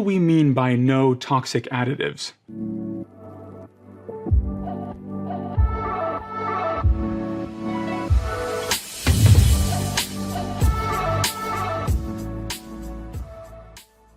do we mean by no toxic additives?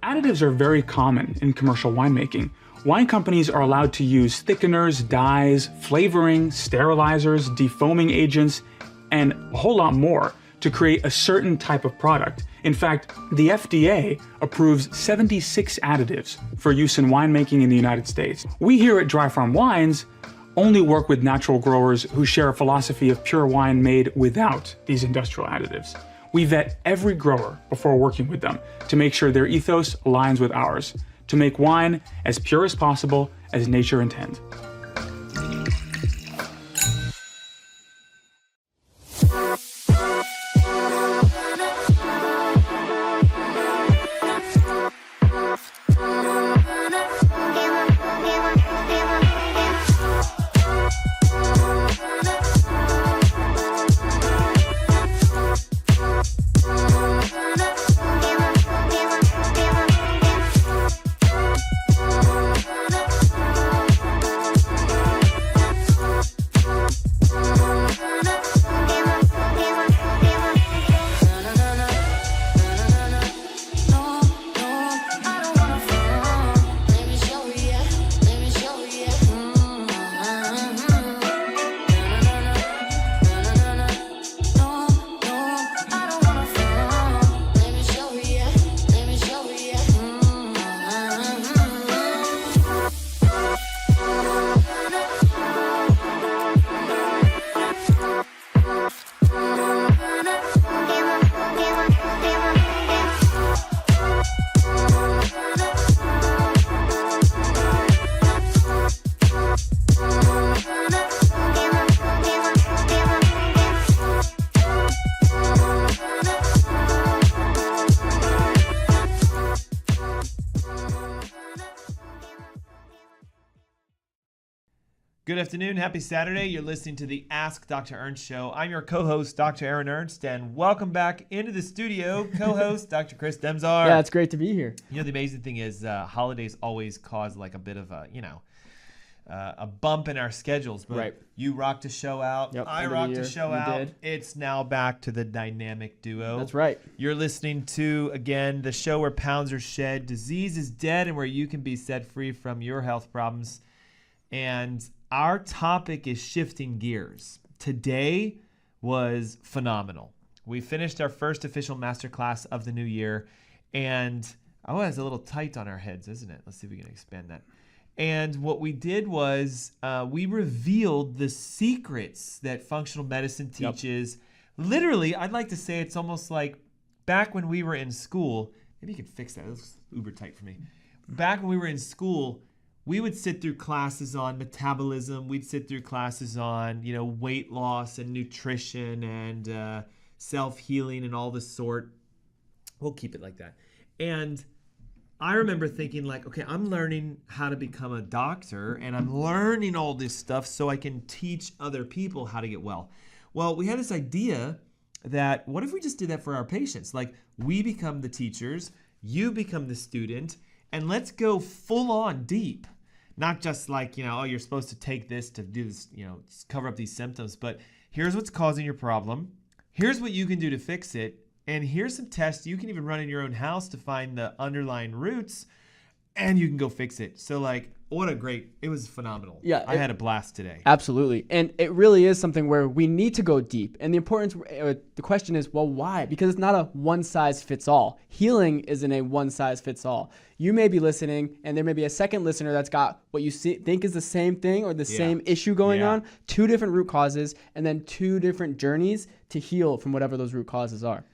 Additives are very common in commercial winemaking. Wine companies are allowed to use thickeners, dyes, flavoring, sterilizers, defoaming agents, and a whole lot more to create a certain type of product. In fact, the FDA approves 76 additives for use in winemaking in the United States. We here at Dry Farm Wines only work with natural growers who share a philosophy of pure wine made without these industrial additives. We vet every grower before working with them to make sure their ethos aligns with ours, to make wine as pure as possible as nature intends. Good afternoon. Happy Saturday. You're listening to the Ask Dr. Ernst show. I'm your co-host, Dr. Aaron Ernst, and welcome back into the studio, co-host, Dr. Chris Demczar. Yeah, it's great to be here. You know, the amazing thing is holidays always cause like a bit of a, a bump in our schedules. But right. You rocked a show out. Yep, I rocked a show out. Did. It's now back to the dynamic duo. That's right. You're listening to, again, the show where pounds are shed, disease is dead, and where you can be set free from your health problems. And our topic is shifting gears. Today was phenomenal. We finished our first official masterclass of the new year, and it's a little tight on our heads, isn't it? Let's see if we can expand that. And what we did was we revealed the secrets that functional medicine teaches. Yep. Literally, I'd like to say it's almost like back when we were in school. Maybe you can fix that. It looks uber tight for me. Back when we were in school, we would sit through classes on metabolism. We'd sit through classes on, weight loss and nutrition and self-healing and all this sort. We'll keep it like that. And I remember thinking like, okay, I'm learning how to become a doctor and I'm learning all this stuff so I can teach other people how to get well. Well, we had this idea that what if we just did that for our patients? Like we become the teachers, you become the student, and let's go full on deep. Not just like, you're supposed to take this to do this, cover up these symptoms, but here's what's causing your problem. Here's what you can do to fix it. And here's some tests you can even run in your own house to find the underlying roots, and you can go fix it. So it was phenomenal. Yeah, I had a blast today. Absolutely. And it really is something where we need to go deep. And the question is, well, why? Because it's not a one size fits all. Healing isn't a one size fits all. You may be listening and there may be a second listener that's got what you think is the same thing or the same issue going on, two different root causes, and then two different journeys to heal from whatever those root causes are.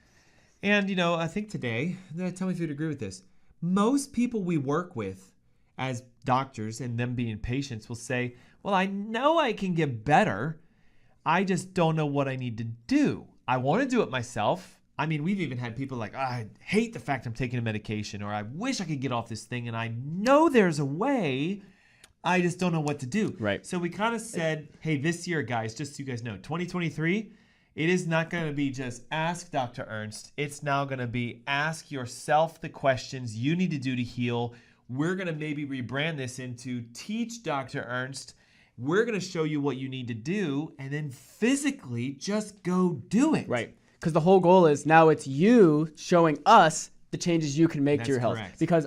And, I think today, tell me if you'd agree with this, most people we work with as doctors and them being patients will say, well, I know I can get better. I just don't know what I need to do. I want to do it myself. I mean, we've even had people like, I hate the fact I'm taking a medication, or I wish I could get off this thing, and I know there's a way. I just don't know what to do. Right. So we kind of said, hey, this year, guys, just so you guys know, 2023, It is not going to be just ask Dr. Ernst. It's now going to be ask yourself the questions you need to do to heal. We're going to maybe rebrand this into teach Dr. Ernst. We're going to show you what you need to do, and then physically just go do it. Right. Because the whole goal is now it's you showing us the changes you can make to your health. Correct. Because,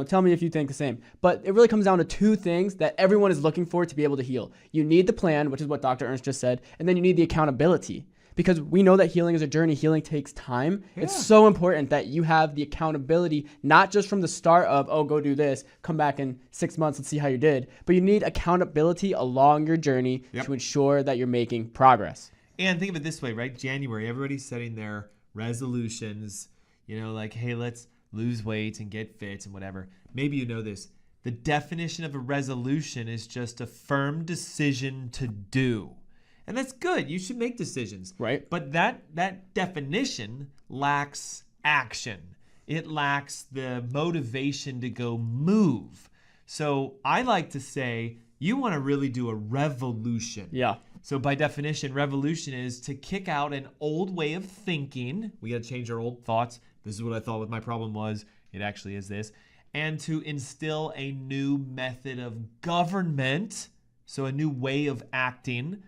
tell me if you think the same. But it really comes down to two things that everyone is looking for to be able to heal. You need the plan, which is what Dr. Ernst just said, and then you need the accountability. Because we know that healing is a journey. Healing takes time. Yeah. It's so important that you have the accountability, not just from the start of, oh, go do this, come back in 6 months and see how you did. But you need accountability along your journey to ensure that you're making progress. And think of it this way, right? January, everybody's setting their resolutions, like, hey, let's lose weight and get fit and whatever. Maybe you know this. The definition of a resolution is just a firm decision to do. And that's good. You should make decisions. Right. But that definition lacks action. It lacks the motivation to go move. So I like to say you want to really do a revolution. Yeah. So by definition, revolution is to kick out an old way of thinking. We got to change our old thoughts. This is what I thought what my problem was. It actually is this. And to instill a new method of government. So a new way of acting.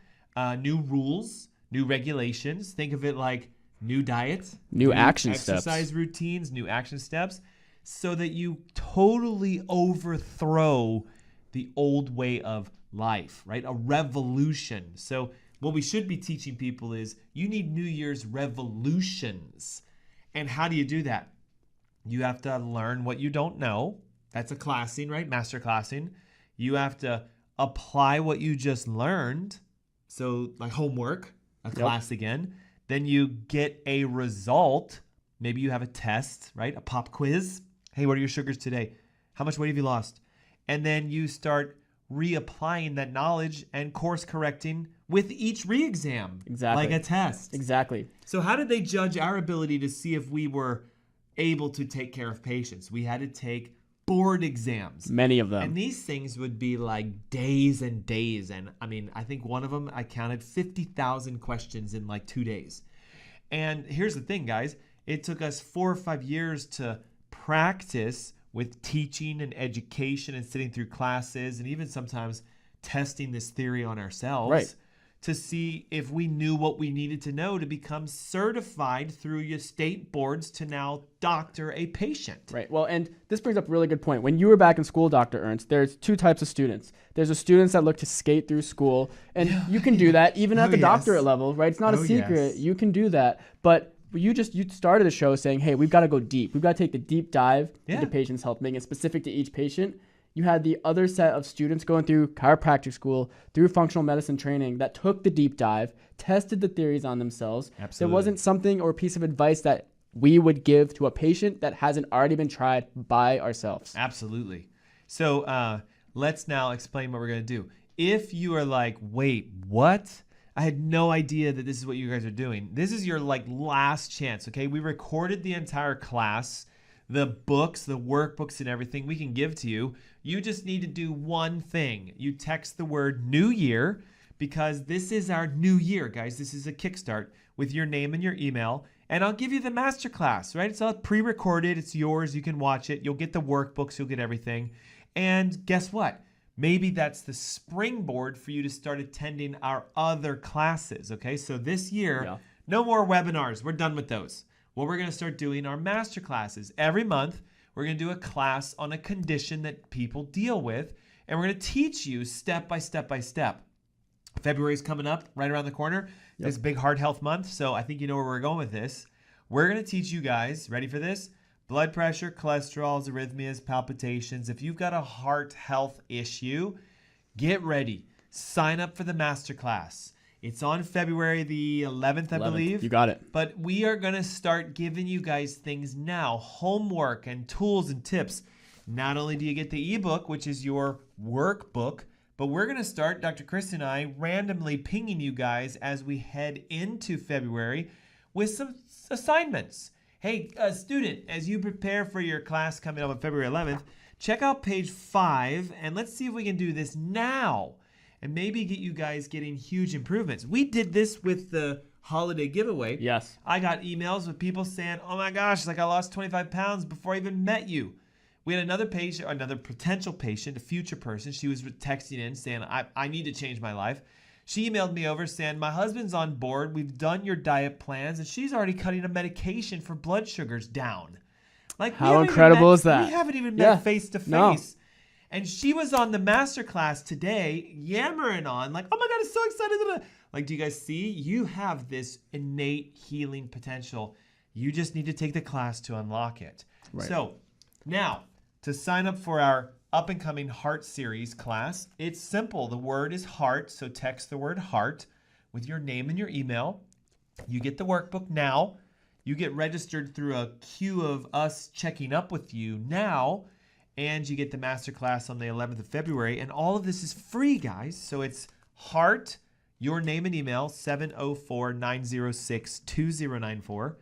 New rules, new regulations. Think of it like new diets, new action steps, exercise routines, new action steps, so that you totally overthrow the old way of life, right? A revolution. So what we should be teaching people is you need New Year's revolutions. And how do you do that? You have to learn what you don't know. That's a classing, right? Master classing. You have to apply what you just learned. So like homework, a class again. Then you get a result. Maybe you have a test, right? A pop quiz. Hey, what are your sugars today? How much weight have you lost? And then you start reapplying that knowledge and course correcting with each re-exam. Exactly. Like a test. Exactly. So how did they judge our ability to see if we were able to take care of patients? We had to take board exams. Many of them. And these things would be like days and days. And I think one of them, I counted 50,000 questions in like 2 days. And here's the thing, guys. It took us 4 or 5 years to practice with teaching and education and sitting through classes and even sometimes testing this theory on ourselves. Right. To see if we knew what we needed to know to become certified through your state boards to now doctor a patient. Right. Well, and this brings up a really good point. When you were back in school, Dr. Ernst, there's two types of students. There's the students that look to skate through school, and you can do that even at the doctorate level, right? It's not a secret. Yes. You can do that. But you started the show saying, hey, we've got to go deep. We've got to take the deep dive into patients' health, making it specific to each patient. You had the other set of students going through chiropractic school, through functional medicine training that took the deep dive, tested the theories on themselves. Absolutely. There wasn't something or a piece of advice that we would give to a patient that hasn't already been tried by ourselves. Absolutely. So let's now explain what we're going to do. If you are like, wait, what? I had no idea that this is what you guys are doing. This is your last chance, okay? We recorded the entire class. The books, the workbooks and everything we can give to you. You just need to do one thing. You text the word New Year because this is our new year, guys. This is a kickstart with your name and your email. And I'll give you the masterclass, right? It's all pre-recorded. It's yours. You can watch it. You'll get the workbooks. You'll get everything. And guess what? Maybe that's the springboard for you to start attending our other classes, okay? So this year, no more webinars. We're done with those. What we're going to start doing are master classes. Every month, we're going to do a class on a condition that people deal with, and we're going to teach you step by step by step. February's coming up right around the corner. This big heart health month, so I think you know where we're going with this. We're going to teach you guys, ready for this? Blood pressure, cholesterol, arrhythmias, palpitations. If you've got a heart health issue, get ready. Sign up for the master class. It's on February the 11th, I believe. You got it. But we are going to start giving you guys things now, homework and tools and tips. Not only do you get the ebook, which is your workbook, but we're going to start, Dr. Chris and I, randomly pinging you guys as we head into February with some assignments. Hey, student, as you prepare for your class coming up on February 11th, check out page 5, and let's see if we can do this now. And maybe get you guys getting huge improvements. We did this with the holiday giveaway. Yes. I got emails with people saying, oh my gosh, like I lost 25 pounds before I even met you. We had another patient, another potential patient, a future person. She was texting in saying, I need to change my life. She emailed me over saying, my husband's on board. We've done your diet plans, and she's already cutting a medication for blood sugars down. Like, how incredible is that? We haven't even met face to face. No. And she was on the masterclass today, yammering on, like, oh my God, I'm so excited. Like, do you guys see? You have this innate healing potential. You just need to take the class to unlock it. Right. So now, to sign up for our up-and-coming Heart Series class, it's simple. The word is heart, so text the word heart with your name and your email. You get the workbook now. You get registered through a queue of us checking up with you now, and you get the masterclass on the 11th of February. And all of this is free, guys. So it's heart, your name and email, 704-906-2094.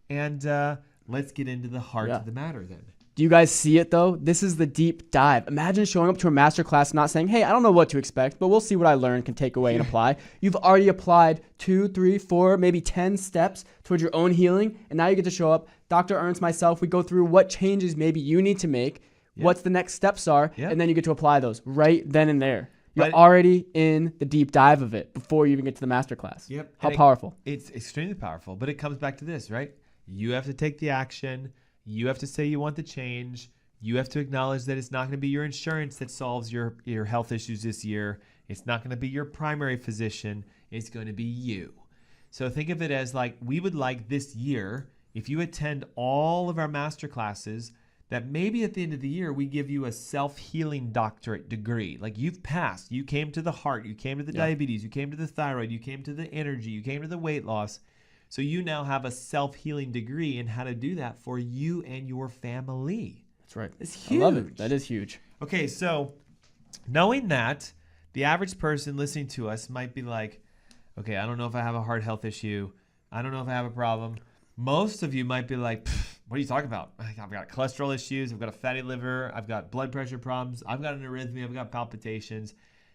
And let's get into the heart of the matter then. Do you guys see it though? This is the deep dive. Imagine showing up to a masterclass not saying, hey, I don't know what to expect, but we'll see what I learn, can take away and apply. You've already applied 2, 3, 4, maybe 10 steps towards your own healing. And now you get to show up. Dr. Ernst, myself, we go through what changes maybe you need to make, what's the next steps are, and then you get to apply those right then and there. You're already in the deep dive of it before you even get to the masterclass. Yep. How powerful. It's extremely powerful, but it comes back to this, right? You have to take the action. You have to say you want the change. You have to acknowledge that it's not going to be your insurance that solves your health issues this year. It's not going to be your primary physician. It's going to be you. So think of it as like, we would like this year, if you attend all of our master classes, that maybe at the end of the year, we give you a self-healing doctorate degree. Like, you've passed. You came to the heart. You came to the diabetes. You came to the thyroid. You came to the energy. You came to the weight loss. So you now have a self-healing degree in how to do that for you and your family. That's right. It's huge. I love it. That is huge. Okay, so knowing that, the average person listening to us might be like, okay, I don't know if I have a heart health issue. I don't know if I have a problem. Most of you might be like, what are you talking about? I've got cholesterol issues. I've got a fatty liver. I've got blood pressure problems. I've got an arrhythmia. I've got palpitations.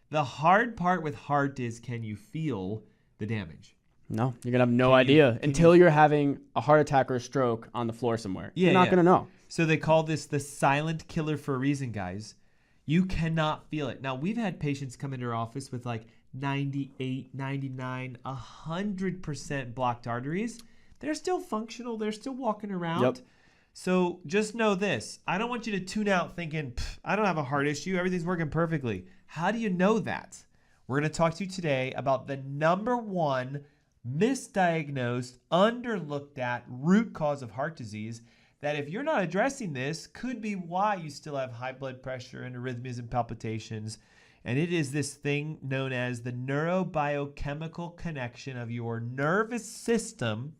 The hard part with heart is, can you feel the damage? No, you're going to have no idea until you're having a heart attack or a stroke on the floor somewhere. You're not going to know. So they call this the silent killer for a reason, guys. You cannot feel it. Now, we've had patients come into our office with like 98, 99, 100% blocked arteries. They're still functional. They're still walking around. Yep. So just know this. I don't want you to tune out thinking, I don't have a heart issue. Everything's working perfectly. How do you know that? We're going to talk to you today about the number one misdiagnosed, underlooked at root cause of heart disease that, if you're not addressing this, could be why you still have high blood pressure and arrhythmias and palpitations. And it is this thing known as the neurobiochemical connection of your nervous system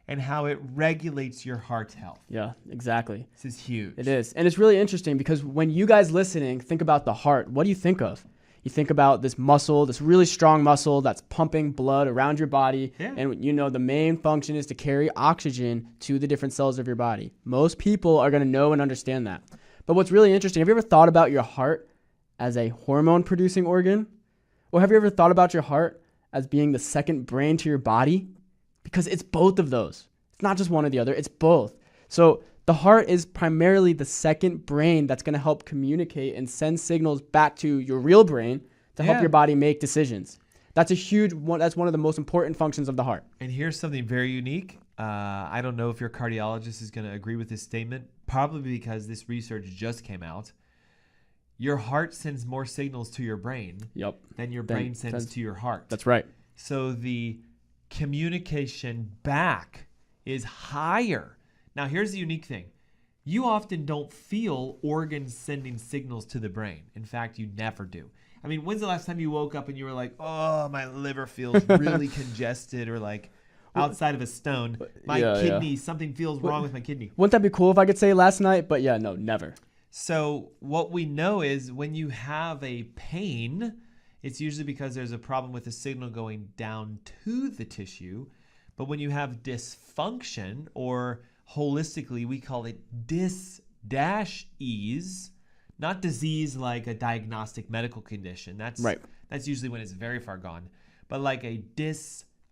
and how it regulates your heart health. Yeah, exactly. This is huge. It is. And it's really interesting because when you guys listening think about the heart, what do you think of? You think about this muscle, this really strong muscle that's pumping blood around your body. Yeah. And you know the main function is to carry oxygen to the different cells of your body. Most people are going to know and understand that. But what's really interesting, have you ever thought about your heart as a hormone-producing organ? Or have you ever thought about your heart as being the second brain to your body? Because it's both of those. It's not just one or the other, it's both. So the heart is primarily the second brain that's going to help communicate and send signals back to your real brain to help your body make decisions. That's a huge one. That's one of the most important functions of the heart. And here's something very unique. I don't know if your cardiologist is going to agree with this statement, probably because this research just came out. Your heart sends more signals to your brain than your brain sends to your heart. That's right. So the communication back is higher. Now, here's the unique thing. You often don't feel organs sending signals to the brain. In fact, you never do. I mean, when's the last time you woke up and you were like, oh, my liver feels really congested, or like outside of a stone, my kidney, something feels wrong with my kidney. Wouldn't that be cool if I could say last night? But yeah, no, never. So what we know is when you have a pain, it's usually because there's a problem with the signal going down to the tissue. But when you have dysfunction, or holistically, we call it dis-ease, not disease like a diagnostic medical condition. That's usually when it's very far gone. But like a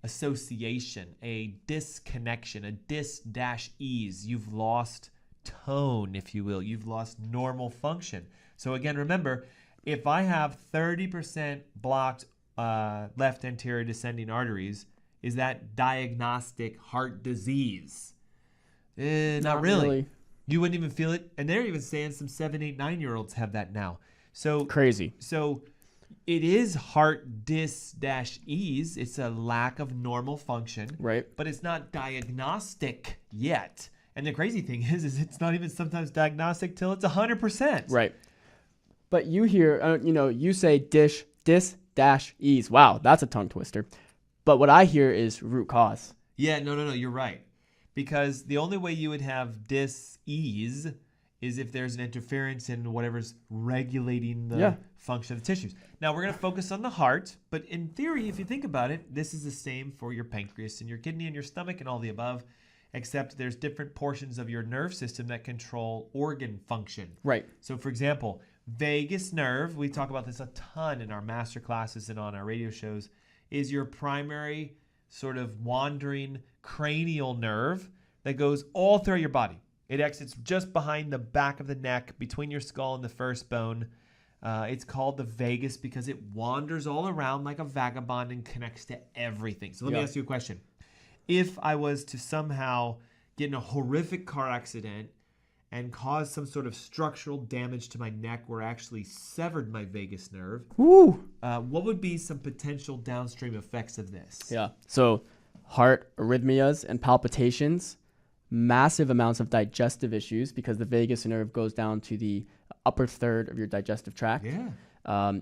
association, a disconnection, a dis-ease. You've lost tone, if you will. You've lost normal function. So again, remember, if I have 30% blocked left anterior descending arteries, is that diagnostic heart disease? Not really. You wouldn't even feel it. And they're even saying some 7, 8, 9-year-olds have that now. So Crazy. So it is heart dis-ease. It's a lack of normal function. Right. But it's not diagnostic yet. And the crazy thing is it's not even sometimes diagnostic till it's 100%. Right. But you hear, you say dis-ease. Wow, that's a tongue twister. But what I hear is root cause. Yeah, no, you're right. Because the only way you would have dis-ease is if there's an interference in whatever's regulating the function of the tissues. Now, we're going to focus on the heart, but in theory, if you think about it, this is the same for your pancreas and your kidney and your stomach and all the above, except there's different portions of your nerve system that control organ function. Right. So, for example, vagus nerve, we talk about this a ton in our master classes and on our radio shows, is your primary sort of wandering cranial nerve that goes all throughout your body. It exits just behind the back of the neck, between your skull and the first bone. It's called the vagus because it wanders all around like a vagabond and connects to everything. So let me ask you a question. If I was to somehow get in a horrific car accident and cause some sort of structural damage to my neck where I actually severed my vagus nerve, what would be some potential downstream effects of this? Yeah. So heart arrhythmias and palpitations, massive amounts of digestive issues because the vagus nerve goes down to the upper third of your digestive tract. Yeah.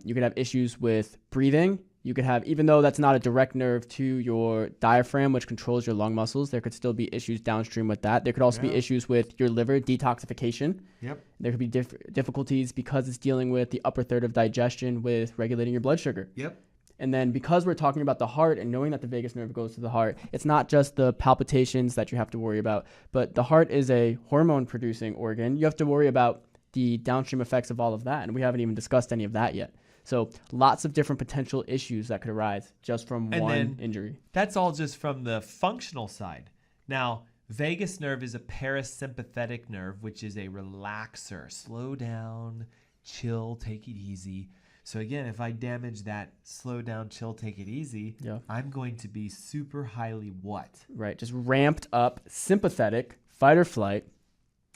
You could have issues with breathing. You could have, even though that's not a direct nerve to your diaphragm, which controls your lung muscles, there could still be issues downstream with that. There could also be issues with your liver detoxification. Yep. There could be difficulties because it's dealing with the upper third of digestion with regulating your blood sugar. Yep. And then because we're talking about the heart and knowing that the vagus nerve goes to the heart, it's not just the palpitations that you have to worry about, but the heart is a hormone-producing organ. You have to worry about the downstream effects of all of that, and we haven't even discussed any of that yet. So lots of different potential issues that could arise just from one injury. That's all just from the functional side. Now, vagus nerve is a parasympathetic nerve, which is a relaxer. Slow down, chill, take it easy. So again, if I damage that slow down, chill, take it easy, I'm going to be super highly what? Right, just ramped up, sympathetic, fight or flight.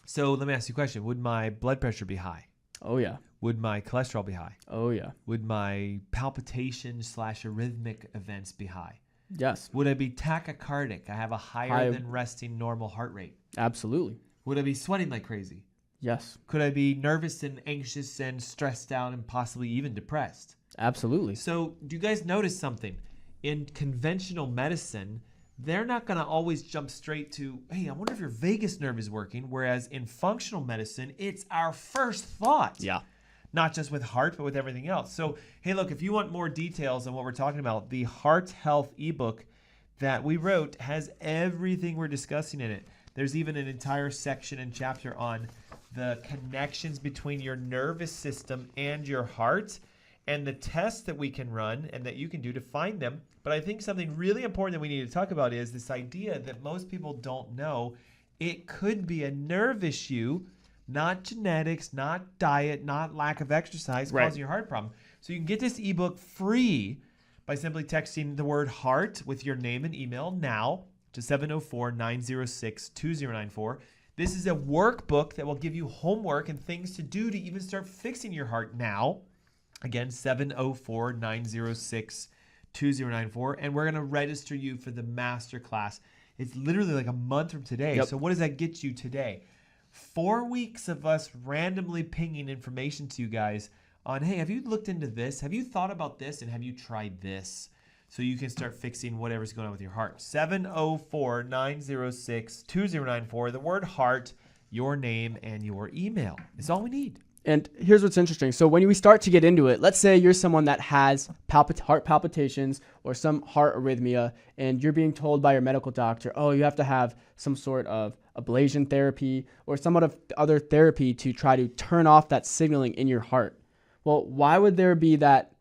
So let me ask you a question. Would my blood pressure be high? Oh, yeah. Would my cholesterol be high? Oh, yeah. Would my palpitation/arrhythmic events be high? Yes. Would I be tachycardic? I have a higher than resting normal heart rate. Absolutely. Would I be sweating like crazy? Yes. Could I be nervous and anxious and stressed out and possibly even depressed? Absolutely. So do you guys notice something? In conventional medicine, they're not going to always jump straight to, hey, I wonder if your vagus nerve is working. Whereas in functional medicine, it's our first thought. Yeah. Not just with heart, but with everything else. So, hey, look, if you want more details on what we're talking about, the Heart Health ebook that we wrote has everything we're discussing in it. There's even an entire section and chapter on the connections between your nervous system and your heart and the tests that we can run and that you can do to find them. But I think something really important that we need to talk about is this idea that most people don't know. It could be a nerve issue, not genetics, not diet, not lack of exercise causing your heart problem. So you can get this ebook free by simply texting the word heart with your name and email now to 704-906-2094. This is a workbook that will give you homework and things to do to even start fixing your heart now. Again, 704-906-2094. And we're going to register you for the masterclass. It's literally like a month from today. Yep. So what does that get you today? 4 weeks of us randomly pinging information to you guys on, hey, have you looked into this? Have you thought about this? And have you tried this? So you can start fixing whatever's going on with your heart. 704-906-2094. The word heart, your name, and your email. It's all we need. And here's what's interesting. So when we start to get into it, let's say you're someone that has heart palpitations or some heart arrhythmia, and you're being told by your medical doctor, oh, you have to have some sort of ablation therapy or some other therapy to try to turn off that signaling in your heart. Well, why would there be that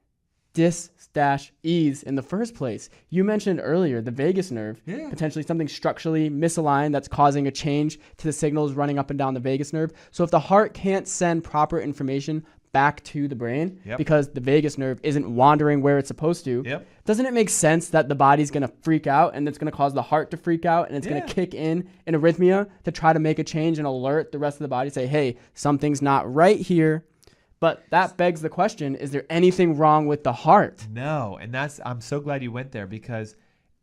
dis-ease in the first place. You mentioned earlier the vagus nerve, potentially something structurally misaligned that's causing a change to the signals running up and down the vagus nerve. So if the heart can't send proper information back to the brain because the vagus nerve isn't wandering where it's supposed to, doesn't it make sense that the body's going to freak out and it's going to cause the heart to freak out and it's going to kick in arrhythmia to try to make a change and alert the rest of the body, say, hey, something's not right here. But that begs the question, is there anything wrong with the heart? No, and I'm so glad you went there, because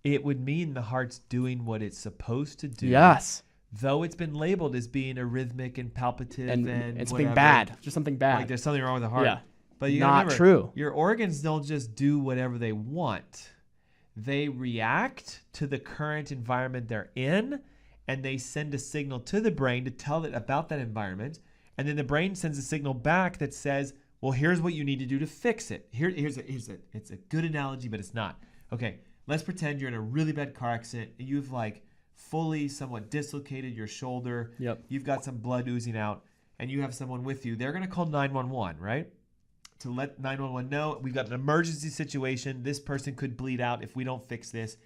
it would mean the heart's doing what it's supposed to do. Yes. Though it's been labeled as being arrhythmic and palpitative and it's whatever. being bad, just something bad. Like there's something wrong with the heart. Yeah. But you not remember, true. Your organs don't just do whatever they want. They react to the current environment they're in, and they send a signal to the brain to tell it about that environment. And then the brain sends a signal back that says, well, here's what you need to do to fix it. It's a good analogy, but it's not. Okay, let's pretend you're in a really bad car accident. You've fully somewhat dislocated your shoulder. You've got some blood oozing out, and you have someone with you. They're going to call 911, right? To let 911 know we've got an emergency situation. This person could bleed out if we don't fix this.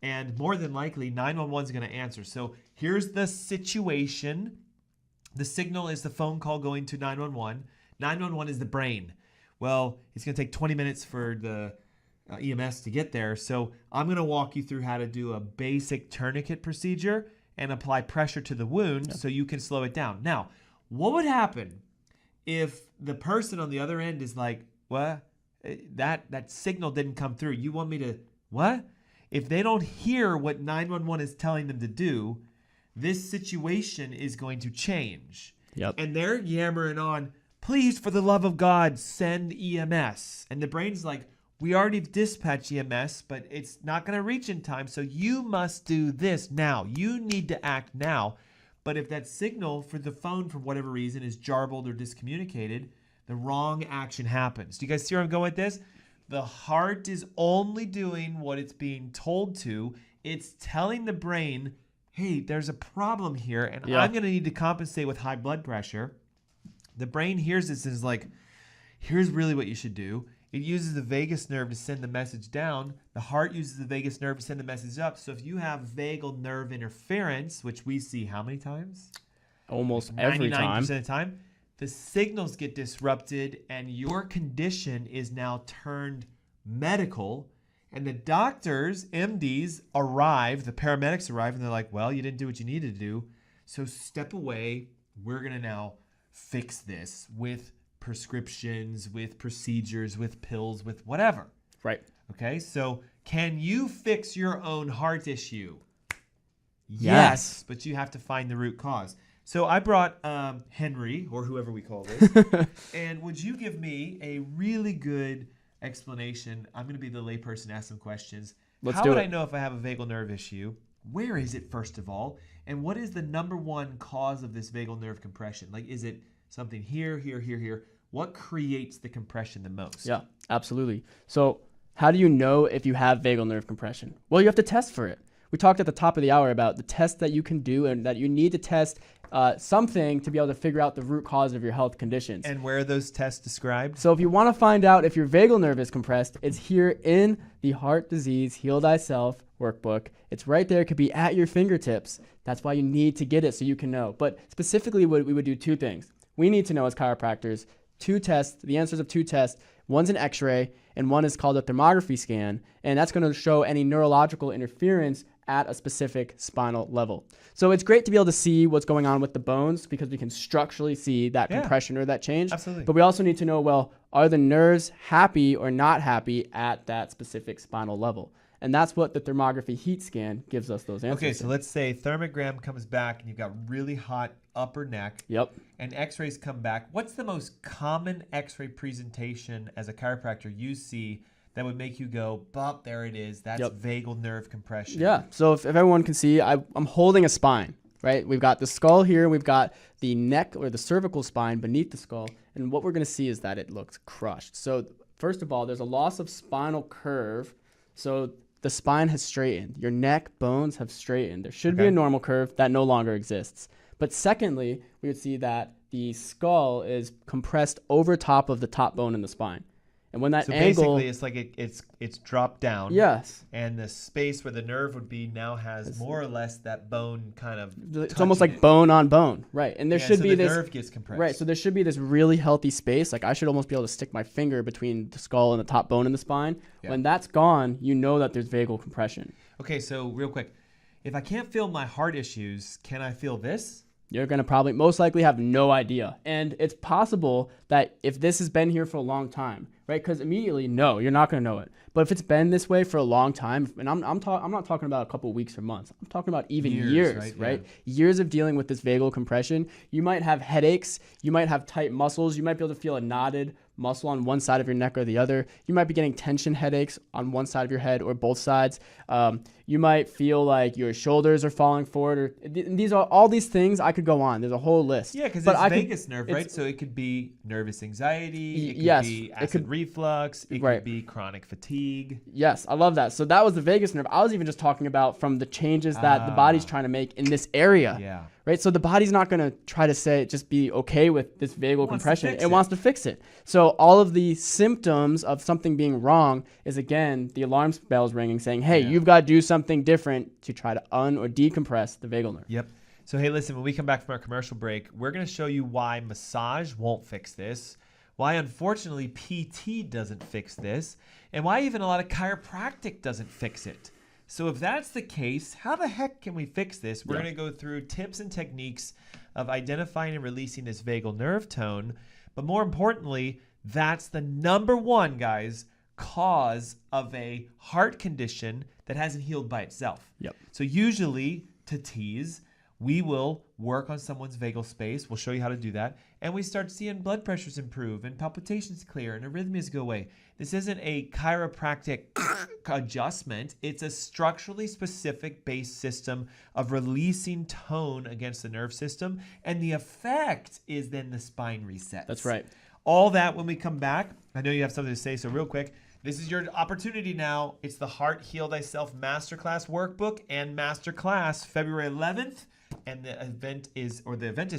And more than likely, 911 is going to answer. So here's the situation. The signal is the phone call going to 911. 911 is the brain. Well, it's going to take 20 minutes for the EMS to get there. So I'm going to walk you through how to do a basic tourniquet procedure and apply pressure to the wound so you can slow it down. Now, what would happen if the person on the other end is like, what? That signal didn't come through. You want me to, what? If they don't hear what 911 is telling them to do, this situation is going to change. And they're yammering on, please, for the love of God, send EMS. And the brain's like, we already dispatched EMS, but it's not going to reach in time, so you must do this now. You need to act now. But if that signal for the phone, for whatever reason, is jarbled or discommunicated, the wrong action happens. Do you guys see where I'm going with this? The heart is only doing what it's being told to. It's telling the brain, hey, there's a problem here, and I'm going to need to compensate with high blood pressure. The brain hears this and is like, here's really what you should do. It uses the vagus nerve to send the message down. The heart uses the vagus nerve to send the message up. So if you have vagal nerve interference, which we see how many times? Almost every time. 99% of the time. The signals get disrupted, and your condition is now turned medical. And the doctors, MDs, arrive, the paramedics arrive, and they're like, well, you didn't do what you needed to do. So step away. We're going to now fix this with prescriptions, with procedures, with pills, with whatever. Right. Okay, so can you fix your own heart issue? Yes. But you have to find the root cause. So I brought Henry, or whoever we call this, and would you give me a really good explanation? I'm going to be the layperson, ask some questions. How would I know if I have a vagal nerve issue? Where is it, first of all? And what is the number one cause of this vagal nerve compression? Like, is it something here, here, here, here? What creates the compression the most? Yeah, absolutely. So how do you know if you have vagal nerve compression? Well, you have to test for it. We talked at the top of the hour about the tests that you can do and that you need to test something to be able to figure out the root cause of your health conditions. And where are those tests described? So if you want to find out if your vagal nerve is compressed, it's here in the Heart Disease Heal Thyself workbook. It's right there. It could be at your fingertips. That's why you need to get it so you can know. But specifically, we would do two things. We need to know as chiropractors, two tests, the answers of two tests. One's an x-ray and one is called a thermography scan. And that's going to show any neurological interference at a specific spinal level. So it's great to be able to see what's going on with the bones because we can structurally see that compression or that change. Absolutely. But we also need to know, well, are the nerves happy or not happy at that specific spinal level? And that's what the thermography heat scan gives us those answers. Okay, so let's say thermogram comes back and you've got really hot upper neck. Yep. And x-rays come back. What's the most common x-ray presentation as a chiropractor you see that would make you go, bop, there it is. That's vagal nerve compression. Yeah, so if everyone can see, I'm holding a spine, right? We've got the skull here, we've got the neck or the cervical spine beneath the skull, and what we're going to see is that it looks crushed. So first of all, there's a loss of spinal curve, so the spine has straightened. Your neck bones have straightened. There should be a normal curve that no longer exists. But secondly, we would see that the skull is compressed over top of the top bone in the spine. And when that so angle, basically, it's like it's dropped down. yes, And the space where the nerve would be now has more or less that bone kind of. it's almost like bone on bone, right? And there should so be the this nerve gets compressed. right. So there should be this really healthy space. Like I should almost be able to stick my finger between the skull and the top bone in the spine. Yeah. When that's gone, you know that there's vagal compression. Okay, so real quick, if I can't feel my heart issues, can I feel this? You're going to probably most likely have no idea. And it's possible that if this has been here for a long time, right? Because immediately, no, you're not going to know it. But if it's been this way for a long time, and I'm not talking about a couple of weeks or months. I'm talking about even years, right? Yeah. Years of dealing with this vagal compression. You might have headaches. You might have tight muscles. You might be able to feel a knotted muscle on one side of your neck or the other. You might be getting tension headaches on one side of your head or both sides. You might feel like your shoulders are falling forward. Or these are all these things. I could go on. There's a whole list. Yeah, because it's vagus nerve, right? So it could be nervous anxiety. It could be acid reflux. It could be chronic fatigue. Yes, I love that. So that was the vagus nerve. I was even just talking about from the changes that the body's trying to make in this area. Yeah. Right? So the body's not going to try to just be okay with this vagal compression. It wants to fix it. So all of the symptoms of something being wrong is, again, the alarm bells ringing saying, hey, you've got to do something different to try to or decompress the vagal nerve. Yep. So, hey, listen, when we come back from our commercial break, we're going to show you why massage won't fix this, why, unfortunately, PT doesn't fix this, and why even a lot of chiropractic doesn't fix it. So if that's the case, how the heck can we fix this? We're going to go through tips and techniques of identifying and releasing this vagal nerve tone. But more importantly, that's the number one, guys, cause of a heart condition that hasn't healed by itself. Yep. So usually, to tease, we will work on someone's vagal space. We'll show you how to do that. And we start seeing blood pressures improve and palpitations clear and arrhythmias go away. This isn't a chiropractic adjustment. It's a structurally specific base system of releasing tone against the nerve system. And the effect is then the spine resets. That's right. All that when we come back. I know you have something to say, so real quick. This is your opportunity now. It's the Heart Heal Thyself Masterclass Workbook and Masterclass February 11th. And the event is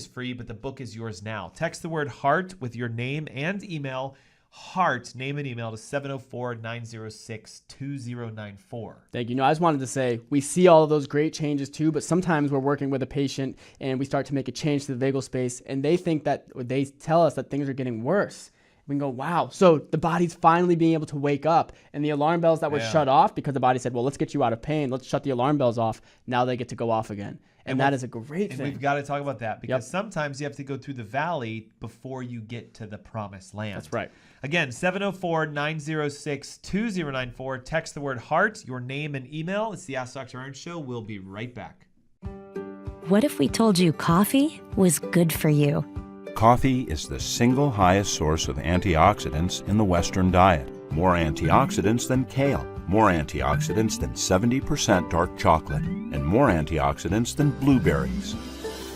free, but the book is yours now. Text the word HEART with your name and email. HEART, name and email to 704-906-2094. Thank you. No, I just wanted to say we see all of those great changes too, but sometimes we're working with a patient and we start to make a change to the vagal space and they tell us that things are getting worse. We can go, wow. So the body's finally being able to wake up and the alarm bells that were shut off because the body said, well, let's get you out of pain. Let's shut the alarm bells off. Now they get to go off again. And that is a great thing. And we've got to talk about that because sometimes you have to go through the valley before you get to the promised land. That's right. Again, 704-906-2094. Text the word HEART, your name and email. It's the Ask Dr. Ernst Show. We'll be right back. What if we told you coffee was good for you? Coffee is the single highest source of antioxidants in the Western diet. More antioxidants than kale, more antioxidants than 70% dark chocolate, and more antioxidants than blueberries.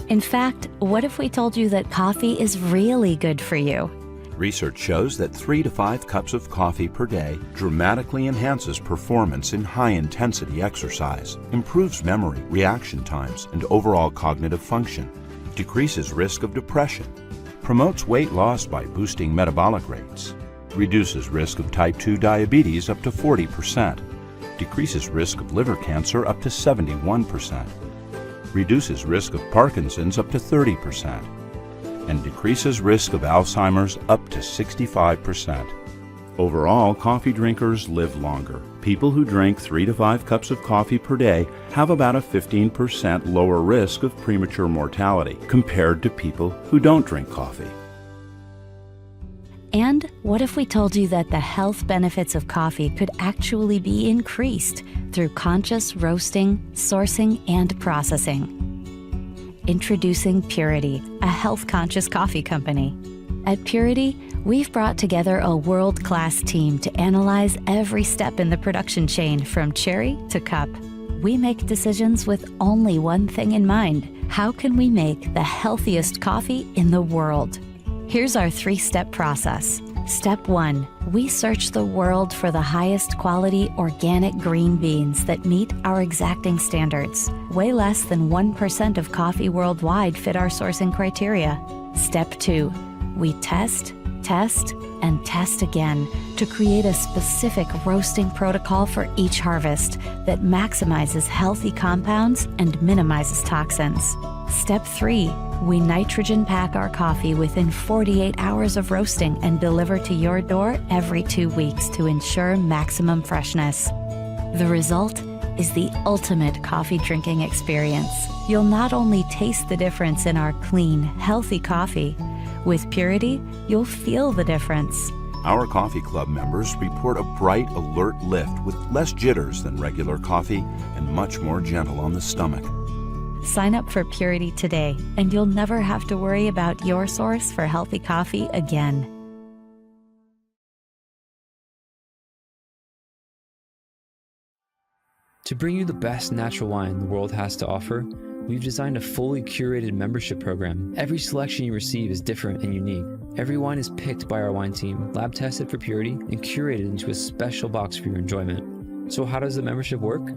In fact, what if we told you that coffee is really good for you? Research shows that 3 to 5 cups of coffee per day dramatically enhances performance in high-intensity exercise, improves memory, reaction times, and overall cognitive function, decreases risk of depression, promotes weight loss by boosting metabolic rates, reduces risk of type 2 diabetes up to 40%, decreases risk of liver cancer up to 71%, reduces risk of Parkinson's up to 30%, and decreases risk of Alzheimer's up to 65%. Overall, coffee drinkers live longer. People who drink 3 to 5 cups of coffee per day have about a 15% lower risk of premature mortality compared to people who don't drink coffee. And what if we told you that the health benefits of coffee could actually be increased through conscious roasting, sourcing, and processing? Introducing Purity, a health-conscious coffee company. At Purity, we've brought together a world-class team to analyze every step in the production chain from cherry to cup. We make decisions with only one thing in mind. How can we make the healthiest coffee in the world? Here's our 3-step process. Step 1, we search the world for the highest quality organic green beans that meet our exacting standards. Way less than 1% of coffee worldwide fit our sourcing criteria. Step 2, we test, Test and test again to create a specific roasting protocol for each harvest that maximizes healthy compounds and minimizes toxins. Step 3, we nitrogen pack our coffee within 48 hours of roasting and deliver to your door every 2 weeks to ensure maximum freshness. The result is the ultimate coffee drinking experience. You'll not only taste the difference in our clean, healthy coffee, with Purity, you'll feel the difference. Our coffee club members report a bright, alert lift with less jitters than regular coffee and much more gentle on the stomach. Sign up for Purity today, and you'll never have to worry about your source for healthy coffee again. To bring you the best natural wine the world has to offer, we've designed a fully curated membership program. Every selection you receive is different and unique. Every wine is picked by our wine team, lab tested for purity, and curated into a special box for your enjoyment. So how does the membership work?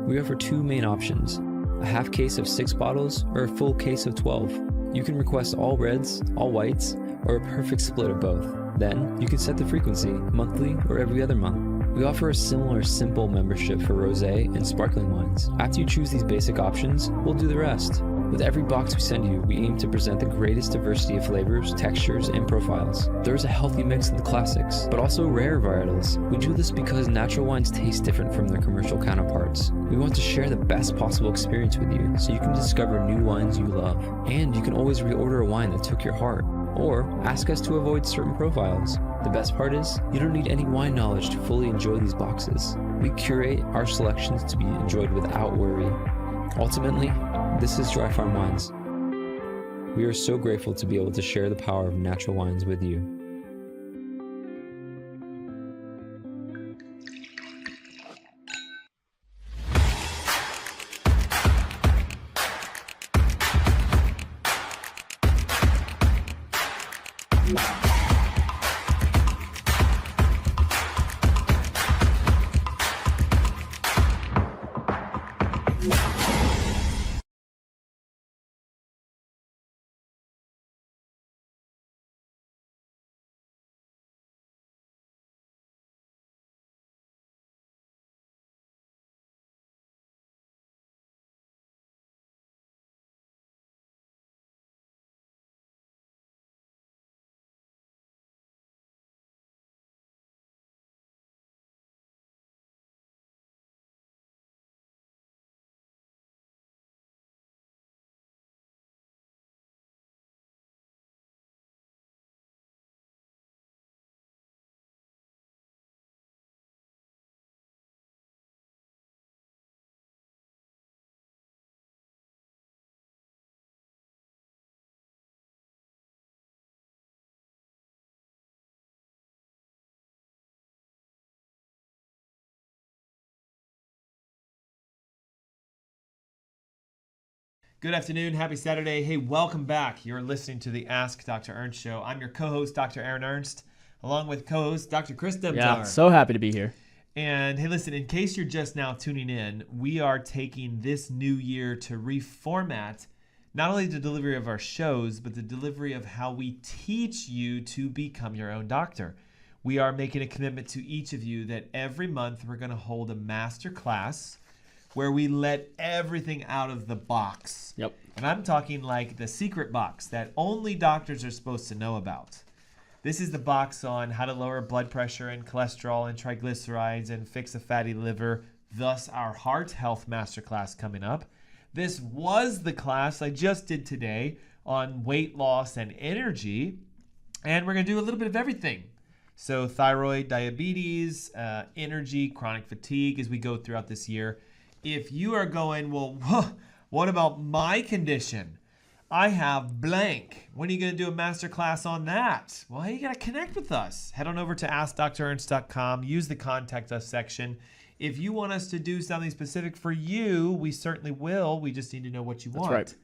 We offer 2 main options: a half case of 6 bottles or a full case of 12. You can request all reds, all whites, or a perfect split of both. Then you can set the frequency, monthly or every other month. We offer a similar simple membership for rosé and sparkling wines. After you choose these basic options, we'll do the rest. With every box we send you, we aim to present the greatest diversity of flavors, textures, and profiles. There's a healthy mix of the classics, but also rare varietals. We do this because natural wines taste different from their commercial counterparts. We want to share the best possible experience with you, so you can discover new wines you love. And you can always reorder a wine that took your heart, or ask us to avoid certain profiles. The best part is, you don't need any wine knowledge to fully enjoy these boxes. We curate our selections to be enjoyed without worry. Ultimately, this is Dry Farm Wines. We are so grateful to be able to share the power of natural wines with you. Good afternoon. Happy Saturday. Hey, welcome back. You're listening to the Ask Dr. Ernst show. I'm your co-host, Dr. Aaron Ernst, along with co-host, Dr. Chris Demczar. Yeah, so happy to be here. And hey, listen, in case you're just now tuning in, we are taking this new year to reformat not only the delivery of our shows, but the delivery of how we teach you to become your own doctor. We are making a commitment to each of you that every month we're going to hold a master class where we let everything out of the box. Yep. And I'm talking like the secret box that only doctors are supposed to know about. This is the box on how to lower blood pressure and cholesterol and triglycerides and fix a fatty liver, thus our heart health masterclass coming up. This was the class I just did today on weight loss and energy, and we're going to do a little bit of everything. So thyroid, diabetes, energy, chronic fatigue as we go throughout this year. If you are going, well, what about my condition? I have blank. When are you going to do a masterclass on that? Well, you got to connect with us. Head on over to AskDrErnst.com. Use the Contact Us section. If you want us to do something specific for you, we certainly will. We just need to know what you want. That's right.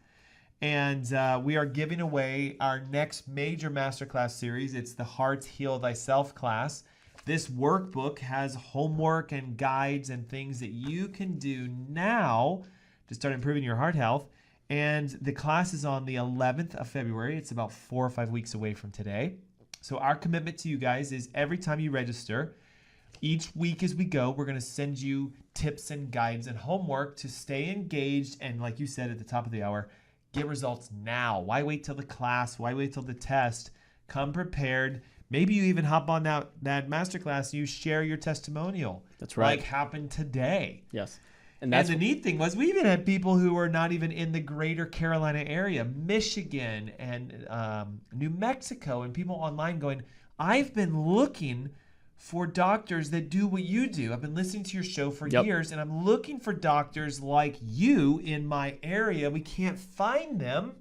And we are giving away our next major masterclass series. It's the Heart Heal Thyself class. This workbook has homework and guides and things that you can do now to start improving your heart health. And the class is on the 11th of February. It's about 4 or 5 weeks away from today. So our commitment to you guys is every time you register, each week as we go, we're going to send you tips and guides and homework to stay engaged. And like you said at the top of the hour, get results now. Why wait till the class? Why wait till the test? Come prepared. Maybe you even hop on that masterclass and you share your testimonial. That's right. Like happened today. Yes. And the neat thing was we even had people who were not even in the greater Carolina area, Michigan and New Mexico, and people online going, I've been looking for doctors that do what you do. I've been listening to your show for years, and I'm looking for doctors like you in my area. We can't find them.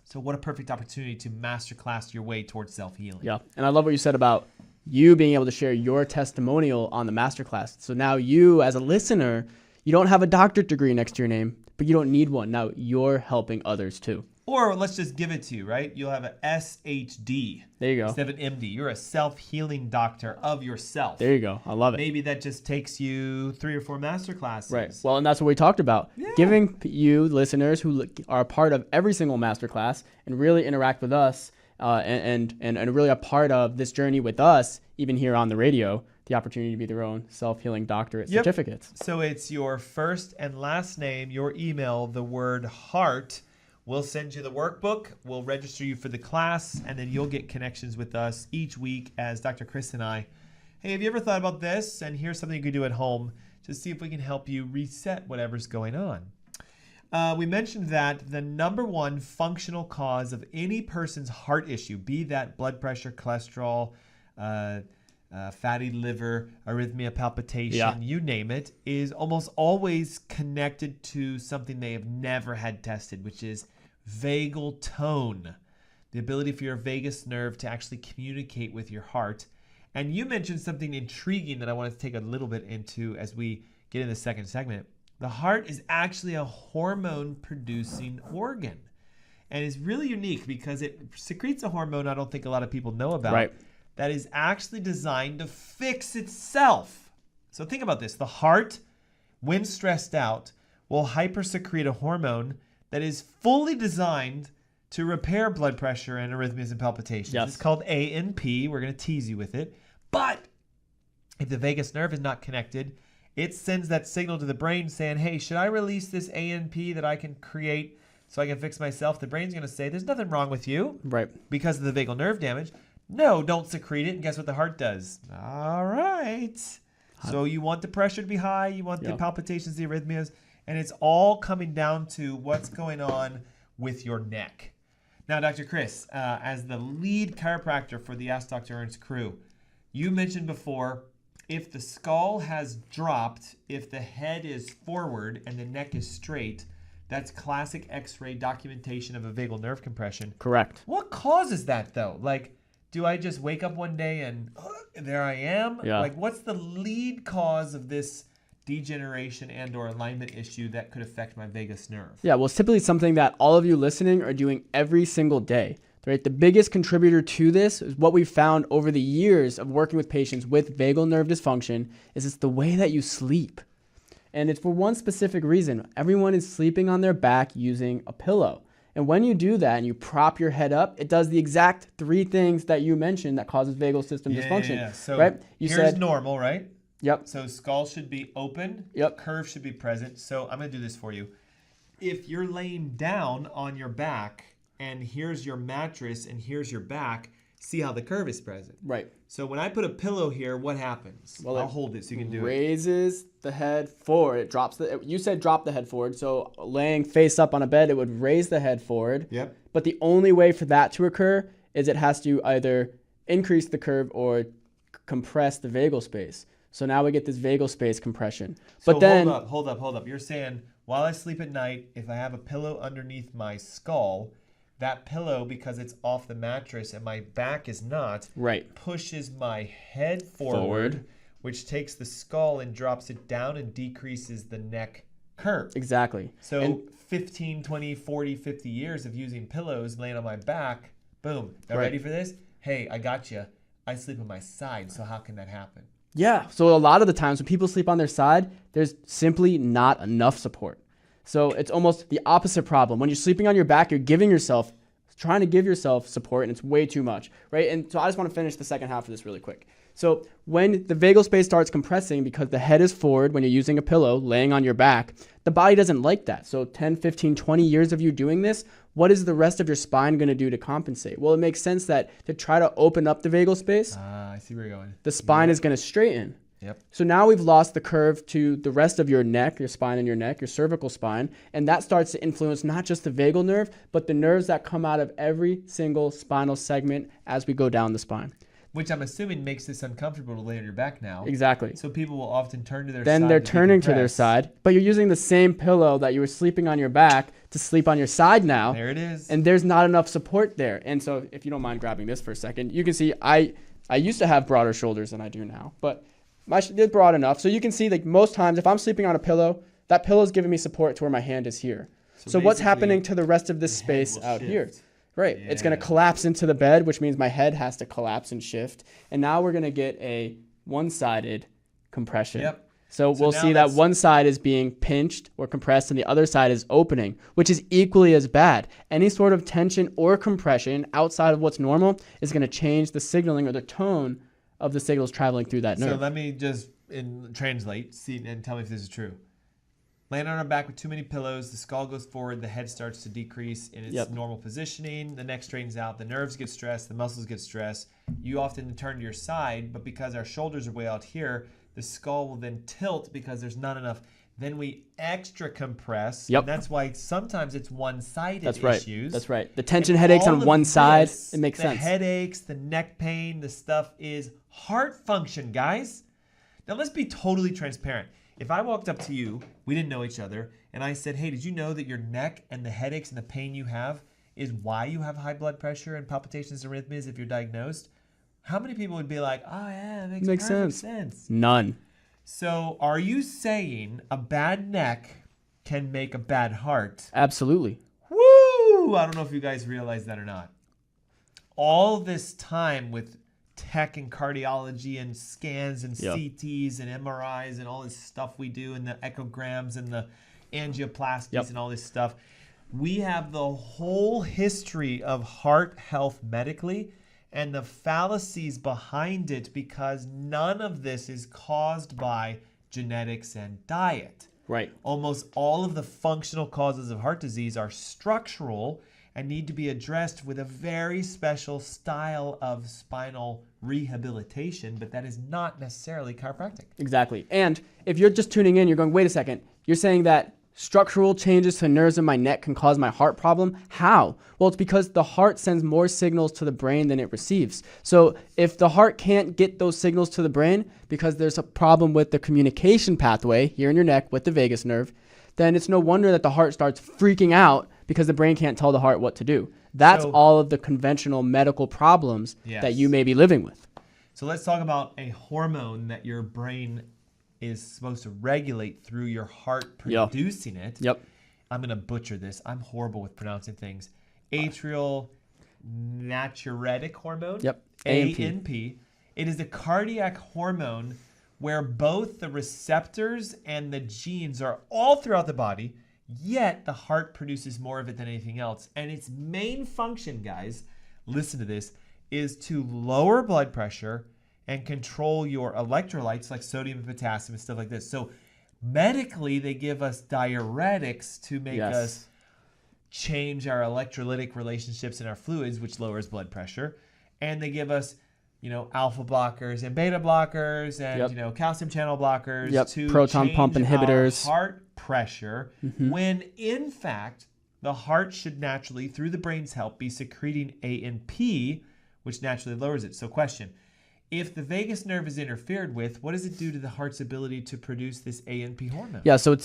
So what a perfect opportunity to masterclass your way towards self-healing. Yeah, and I love what you said about you being able to share your testimonial on the masterclass. So now you, as a listener, you don't have a doctorate degree next to your name, but you don't need one. Now you're helping others too. Or let's just give it to you, right? You'll have an SHD. There you go. Instead of an MD. You're a self-healing doctor of yourself. There you go. I love it. Maybe that just takes you 3 or 4 master classes. Right. Well, and that's what we talked about. Yeah. Giving you listeners who are a part of every single masterclass and really interact with us and really a part of this journey with us, even here on the radio, the opportunity to be their own self-healing doctorate certificates. So it's your first and last name, your email, the word heart. We'll send you the workbook. We'll register you for the class, and then you'll get connections with us each week as Dr. Chris and I. Hey, have you ever thought about this? And here's something you can do at home to see if we can help you reset whatever's going on. We mentioned that the number one functional cause of any person's heart issue, be that blood pressure, cholesterol, fatty liver, arrhythmia, palpitation, you name it, is almost always connected to something they have never had tested, which is vagal tone, the ability for your vagus nerve to actually communicate with your heart. And you mentioned something intriguing that I want to take a little bit into as we get in the second segment. The heart is actually a hormone-producing organ and is really unique because it secretes a hormone I don't think a lot of people know about. Right. That is actually designed to fix itself. So think about this. The heart, when stressed out, will hypersecrete a hormone that is fully designed to repair blood pressure and arrhythmias and palpitations. Yes. It's called ANP. We're going to tease you with it. But if the vagus nerve is not connected, it sends that signal to the brain saying, hey, should I release this ANP that I can create so I can fix myself? The brain's going to say, there's nothing wrong with you. Right. Because of the vagal nerve damage. No, don't secrete it. And guess what the heart does? All right. So you want the pressure to be high. You want the palpitations, the arrhythmias. And it's all coming down to what's going on with your neck. Now, Dr. Chris, as the lead chiropractor for the Ask Dr. Ernst crew, you mentioned before, if the skull has dropped, if the head is forward and the neck is straight, that's classic X-ray documentation of a vagal nerve compression. Correct. What causes that, though? Like, do I just wake up one day and there I am? Yeah. Like, what's the lead cause of this degeneration and or alignment issue that could affect my vagus nerve? Yeah, well, it's typically something that all of you listening are doing every single day. Right? The biggest contributor to this is what we've found over the years of working with patients with vagal nerve dysfunction is it's the way that you sleep. And it's for one specific reason. Everyone is sleeping on their back using a pillow. And when you do that and you prop your head up, it does the exact 3 things that you mentioned that causes vagal system dysfunction. Yeah. So right? here's normal, right? Yep. So skull should be open. Yep. Curve should be present. So I'm going to do this for you. If you're laying down on your back and here's your mattress and here's your back, see how the curve is present. Right. So when I put a pillow here, what happens? Well, I'll hold it so you can do it. Raises the head forward. It drops you said drop the head forward. So laying face up on a bed, it would raise the head forward. Yep. But the only way for that to occur is it has to either increase the curve or compress the vagal space. So now we get this vagal space compression. So but then hold up. You're saying while I sleep at night, if I have a pillow underneath my skull, that pillow, because it's off the mattress and my back is not, right, pushes my head forward, which takes the skull and drops it down and decreases the neck curve. Exactly. So 15, 20, 40, 50 years of using pillows laying on my back, boom. Now ready for this? Hey, I got you. I sleep on my side, so how can that happen? Yeah. So a lot of the times when people sleep on their side, there's simply not enough support. So it's almost the opposite problem. When you're sleeping on your back, you're giving yourself trying to give yourself support, and it's way too much, right? And so I just want to finish the second half of this really quick. So when the vagal space starts compressing because the head is forward when you're using a pillow, laying on your back, the body doesn't like that. So 10, 15, 20 years of you doing this, what is the rest of your spine going to do to compensate? Well, it makes sense that to try to open up the vagal space, I see where you're going. the spine is going to straighten. Yep. So now we've lost the curve to the rest of your neck, your spine and your neck, your cervical spine, and that starts to influence not just the vagal nerve, but the nerves that come out of every single spinal segment as we go down the spine. Which I'm assuming makes this uncomfortable to lay on your back now. Exactly. So people will often turn to their side. Then they're turning to their side, but you're using the same pillow that you were sleeping on your back to sleep on your side now. There it is. And there's not enough support there. And so if you don't mind grabbing this for a second, you can see I used to have broader shoulders than I do now, but they're broad enough. So you can see like most times if I'm sleeping on a pillow, that pillow is giving me support to where my hand is here. So what's happening to the rest of this space out here? Right. Yeah. It's going to collapse into the bed, which means my head has to collapse and shift. And now we're going to get a one-sided compression. Yep. So we'll see that one side is being pinched or compressed and the other side is opening, which is equally as bad. Any sort of tension or compression outside of what's normal is going to change the signaling or the tone of the signals traveling through that nerve. So let me just translate and tell me if this is true. Laying on our back with too many pillows, the skull goes forward, the head starts to decrease in its normal positioning, the neck straightens out, the nerves get stressed, the muscles get stressed. You often turn to your side, but because our shoulders are way out here, the skull will then tilt because there's not enough. Then we extra compress. Yep. And that's why sometimes it's one-sided issues. That's right. The tension headaches on one side, it makes sense. The headaches, the neck pain, the stuff is heart function, guys. Now let's be totally transparent. If I walked up to you, we didn't know each other, and I said, hey, did you know that your neck and the headaches and the pain you have is why you have high blood pressure and palpitations and arrhythmias if you're diagnosed? How many people would be like, oh yeah, it makes perfect sense? None. So are you saying a bad neck can make a bad heart? Absolutely. Woo! I don't know if you guys realize that or not. All this time with tech and cardiology and scans and CTs and MRIs and all this stuff we do and the echograms and the angioplasties and all this stuff. We have the whole history of heart health medically and the fallacies behind it because none of this is caused by genetics and diet. Right. Almost all of the functional causes of heart disease are structural and need to be addressed with a very special style of spinal rehabilitation, but that is not necessarily chiropractic. Exactly. And if you're just tuning in, you're going, wait a second, you're saying that structural changes to nerves in my neck can cause my heart problem? How? Well, it's because the heart sends more signals to the brain than it receives. So if the heart can't get those signals to the brain because there's a problem with the communication pathway here in your neck with the vagus nerve, then it's no wonder that the heart starts freaking out because the brain can't tell the heart what to do. That's all of the conventional medical problems that you may be living with. So let's talk about a hormone that your brain is supposed to regulate through your heart producing it. Yep. I'm going to butcher this. I'm horrible with pronouncing things. Atrial natriuretic hormone. Yep. ANP. It is a cardiac hormone where both the receptors and the genes are all throughout the body, yet the heart produces more of it than anything else. And its main function, guys, listen to this, is to lower blood pressure and control your electrolytes like sodium and potassium and stuff like this. So medically, they give us diuretics to make us change our electrolytic relationships in our fluids, which lowers blood pressure. And they give us, alpha blockers and beta blockers and, calcium channel blockers to proton change pump inhibitors, our heart pressure, when in fact, the heart should naturally, through the brain's help, be secreting ANP, which naturally lowers it. So question, if the vagus nerve is interfered with, what does it do to the heart's ability to produce this ANP hormone? Yeah, so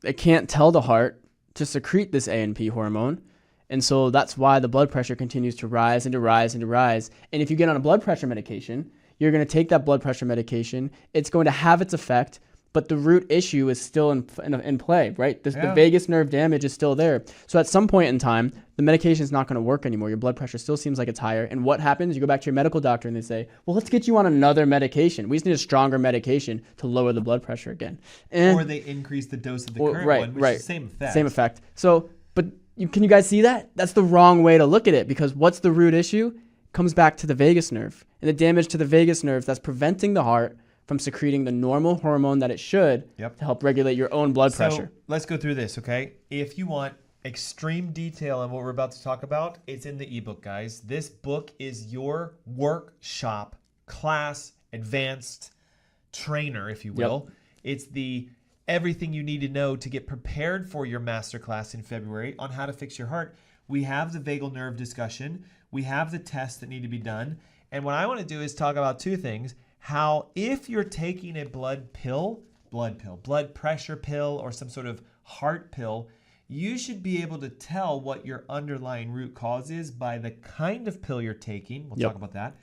it can't tell the heart to secrete this ANP hormone. And so that's why the blood pressure continues to rise and to rise and to rise. And if you get on a blood pressure medication, you're going to take that blood pressure medication. It's going to have its effect, but the root issue is still in play, right? The vagus nerve damage is still there. So at some point in time, the medication is not going to work anymore. Your blood pressure still seems like it's higher. And what happens? You go back to your medical doctor and they say, well, let's get you on another medication. We just need a stronger medication to lower the blood pressure again. Or they increase the dose of the current one, which is the same effect. Same effect. So, but Can you guys see that? That's the wrong way to look at it, because what's the root issue? It comes back to the vagus nerve. And the damage to the vagus nerve that's preventing the heart from secreting the normal hormone that it should to help regulate your own blood pressure. Let's go through this, okay? If you want extreme detail on what we're about to talk about, it's in the ebook, guys. This book is your workshop, class, advanced trainer, if you will. It's the everything you need to know to get prepared for your masterclass in February on how to fix your heart. We have the vagal nerve discussion. We have the tests that need to be done. And what I want to do is talk about two things. How if you're taking a blood pressure pill, or some sort of heart pill, you should be able to tell what your underlying root cause is by the kind of pill you're taking. We'll talk about that.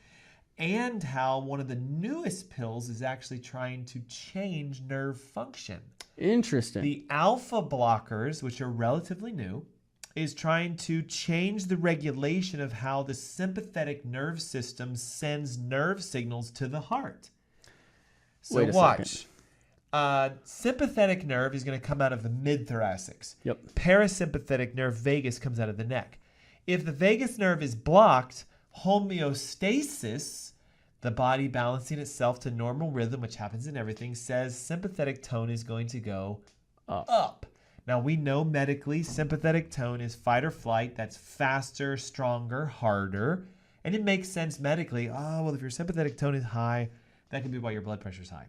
And how one of the newest pills is actually trying to change nerve function. Interesting. The alpha blockers, which are relatively new, is trying to change the regulation of how the sympathetic nerve system sends nerve signals to the heart. So watch. Sympathetic nerve is going to come out of the mid-thoracics. Parasympathetic nerve vagus comes out of the neck. If the vagus nerve is blocked, homeostasis, the body balancing itself to normal rhythm, which happens in everything, says sympathetic tone is going to go up. Now, we know medically sympathetic tone is fight or flight. That's faster, stronger, harder. And it makes sense medically. Oh, well, if your sympathetic tone is high, that could be why your blood pressure is high.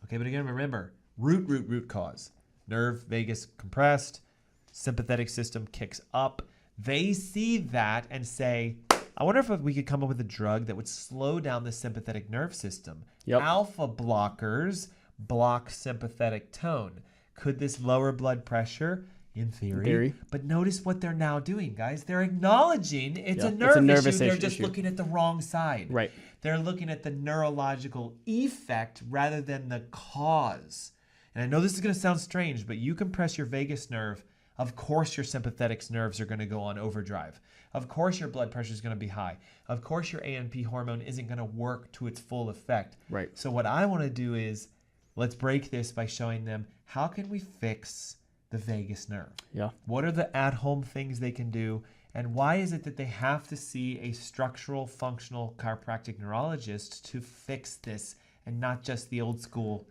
Okay, but again, remember, root cause. Nerve, vagus compressed, sympathetic system kicks up. They see that and say, I wonder if we could come up with a drug that would slow down the sympathetic nerve system. Alpha blockers block sympathetic tone. Could this lower blood pressure? In theory. But notice what they're now doing, guys. They're acknowledging it's a nerve issue. They're just looking at the wrong side. Right. They're looking at the neurological effect rather than the cause. And I know this is going to sound strange, but you compress your vagus nerve, of course your sympathetic nerves are going to go on overdrive. Of course your blood pressure is going to be high. Of course your ANP hormone isn't going to work to its full effect. Right. So what I want to do is, let's break this by showing them how can we fix the vagus nerve? What are the at-home things they can do? And why is it that they have to see a structural functional chiropractic neurologist to fix this and not just the old school?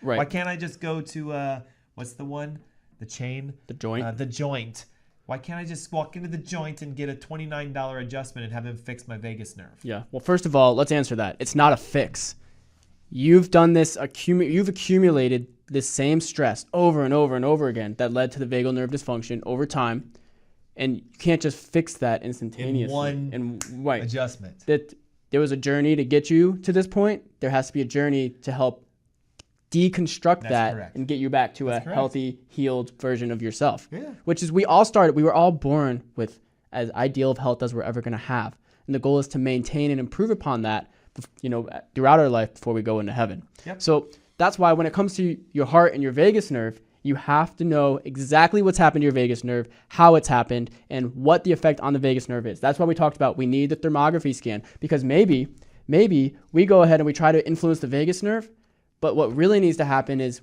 Why can't I just go to, what's the one? The chain? The joint? The joint. Why can't I just walk into the joint and get a $29 adjustment and have him fix my vagus nerve? Well, first of all, let's answer that. It's not a fix. You've done this, you've accumulated this same stress over and over and over again that led to the vagal nerve dysfunction over time, and you can't just fix that instantaneously. In one adjustment. There was a journey to get you to this point. There has to be a journey to help deconstruct and get you back to a healthy, healed version of yourself. Which is, we were all born with as ideal of health as we're ever going to have. And the goal is to maintain and improve upon that, throughout our life before we go into heaven. So that's why when it comes to your heart and your vagus nerve, you have to know exactly what's happened to your vagus nerve, how it's happened, and what the effect on the vagus nerve is. That's why we talked about we need the thermography scan, because maybe we go ahead and we try to influence the vagus nerve, but what really needs to happen is,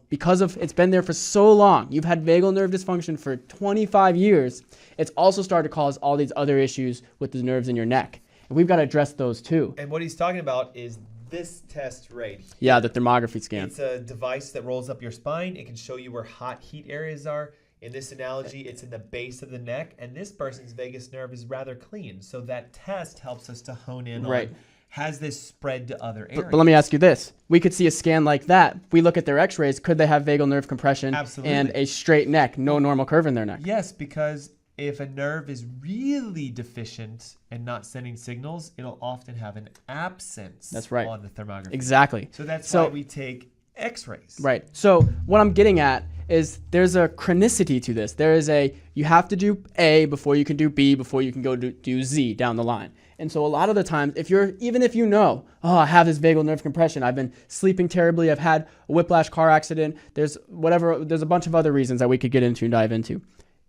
because of it's been there for so long, you've had vagal nerve dysfunction for 25 years, it's also started to cause all these other issues with the nerves in your neck. And we've got to address those too. And what he's talking about is this test right here. Yeah, the thermography scan. It's a device that rolls up your spine. It can show you where hot heat areas are. In this analogy, it's in the base of the neck, and this person's vagus nerve is rather clean. So that test helps us to hone in on, has this spread to other areas? But let me ask you this. We could see a scan like that. We look at their x-rays. Could they have vagal nerve compression and a straight neck, no normal curve in their neck? Yes, because if a nerve is really deficient and not sending signals, it'll often have an absence on the thermography. Exactly. So that's why we take x-rays. Right. So what I'm getting at is there's a chronicity to this. There is you have to do A before you can do B, before you can go do Z down the line. And so a lot of the times, even if you know, I have this vagal nerve compression, I've been sleeping terribly, I've had a whiplash car accident, there's a bunch of other reasons that we could get into and dive into.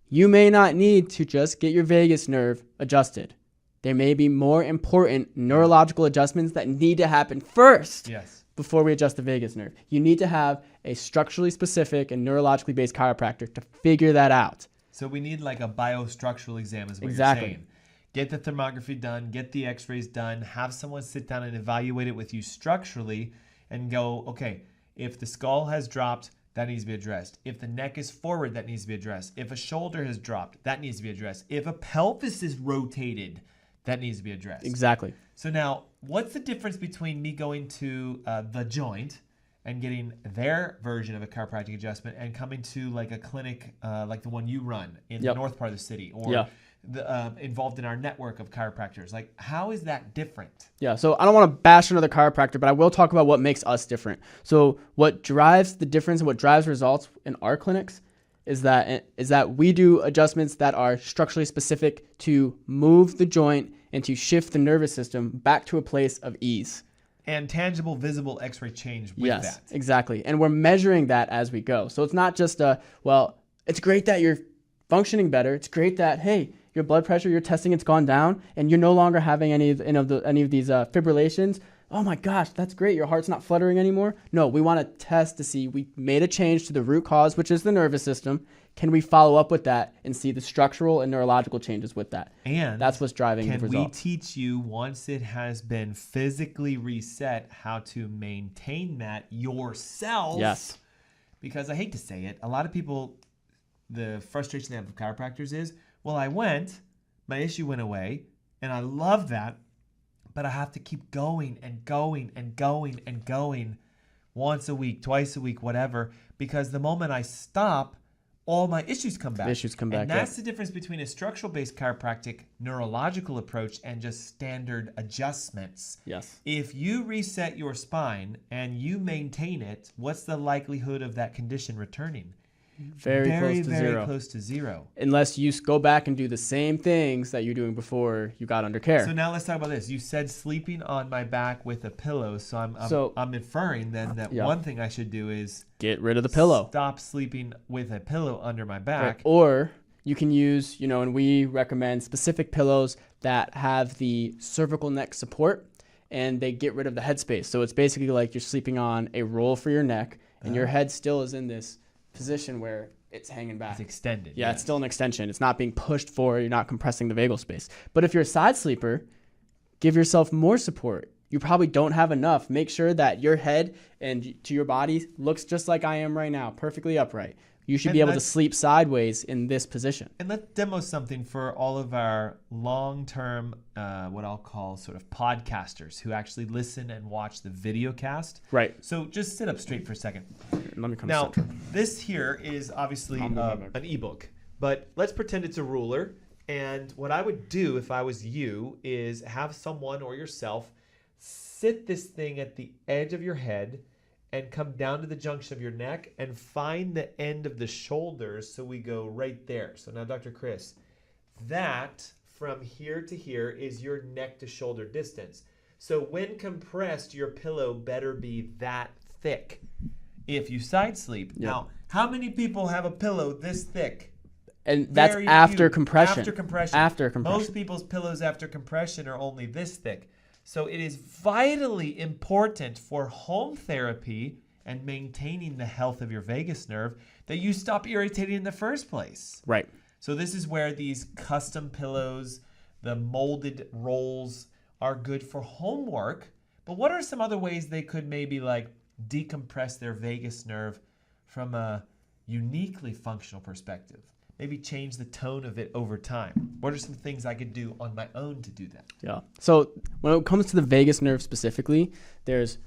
You may not need to just get your vagus nerve adjusted. There may be more important neurological adjustments that need to happen first before we adjust the vagus nerve. You need to have a structurally specific and neurologically based chiropractor to figure that out. So we need like a biostructural exam is what Exactly. you're saying. Get the thermography done, get the x-rays done, have someone sit down and evaluate it with you structurally and go, okay, if the skull has dropped, that needs to be addressed. If the neck is forward, that needs to be addressed. If a shoulder has dropped, that needs to be addressed. If a pelvis is rotated, that needs to be addressed. Exactly. So now, what's the difference between me going to the joint and getting their version of a chiropractic adjustment and coming to like a clinic like the one you run in the north part of the city or involved in our network of chiropractors? Like, how is that different? Yeah, so I don't want to bash another chiropractor, but I will talk about what makes us different. So what drives the difference and what drives results in our clinics is that we do adjustments that are structurally specific to move the joint and to shift the nervous system back to a place of ease. And tangible, visible x-ray change with Yes, that. exactly. And we're measuring that as we go. So it's not just it's great that you're functioning better. It's great that, hey, your blood pressure, your testing, it's gone down, and you're no longer having any of these fibrillations. Oh my gosh, that's great. Your heart's not fluttering anymore. No, we want to test to see we made a change to the root cause, which is the nervous system. Can we follow up with that and see the structural and neurological changes with that? And that's what's driving the Can we results. teach you, once it has been physically reset, how to maintain that yourself? Yes. Because I hate to say it, a lot of people, the frustration they have with chiropractors is, well, I went, my issue went away, and I love that, but I have to keep going and going and going and going once a week, twice a week, whatever, because the moment I stop, all my issues come back. And that's the difference between a structural-based chiropractic neurological approach and just standard adjustments. Yes. If you reset your spine and you maintain it, what's the likelihood of that condition returning? Very close to zero. Unless you go back and do the same things that you're doing before you got under care. So now let's talk about this. You said sleeping on my back with a pillow. So I'm inferring then that one thing I should do is get rid of the pillow. Stop sleeping with a pillow under my back. Right. Or you can use, and we recommend specific pillows that have the cervical neck support and they get rid of the headspace. So it's basically like you're sleeping on a roll for your neck and your head still is in this position where it's hanging back. It's extended. Yeah, it's still an extension. It's not being pushed forward. You're not compressing the vagal space. But if you're a side sleeper, give yourself more support. You probably don't have enough. Make sure that your head and to your body looks just like I am right now, perfectly upright. You should be able to sleep sideways in this position. And let's demo something for all of our long-term, what I'll call sort of podcasters who actually listen and watch the video cast. Right. So just sit up straight for a second. Let me come now, center. this here is obviously an ebook, but let's pretend it's a ruler. And what I would do if I was you is have someone or yourself sit this thing at the edge of your head and come down to the junction of your neck and find the end of the shoulders. So we go right there. So now, Dr. Chris, that from here to here is your neck to shoulder distance. So when compressed, your pillow better be that thick if you side sleep. Yep. Now, how many people have a pillow this thick? And that's Very after few. compression. After compression. After compression. Most people's pillows after compression are only this thick. So it is vitally important for home therapy and maintaining the health of your vagus nerve that you stop irritating in the first place. Right. So this is where these custom pillows, the molded rolls are good for homework. But what are some other ways they could maybe like decompress their vagus nerve from a uniquely functional perspective? Maybe change the tone of it over time. What are some things I could do on my own to do that? Yeah. So when it comes to the vagus nerve specifically, there's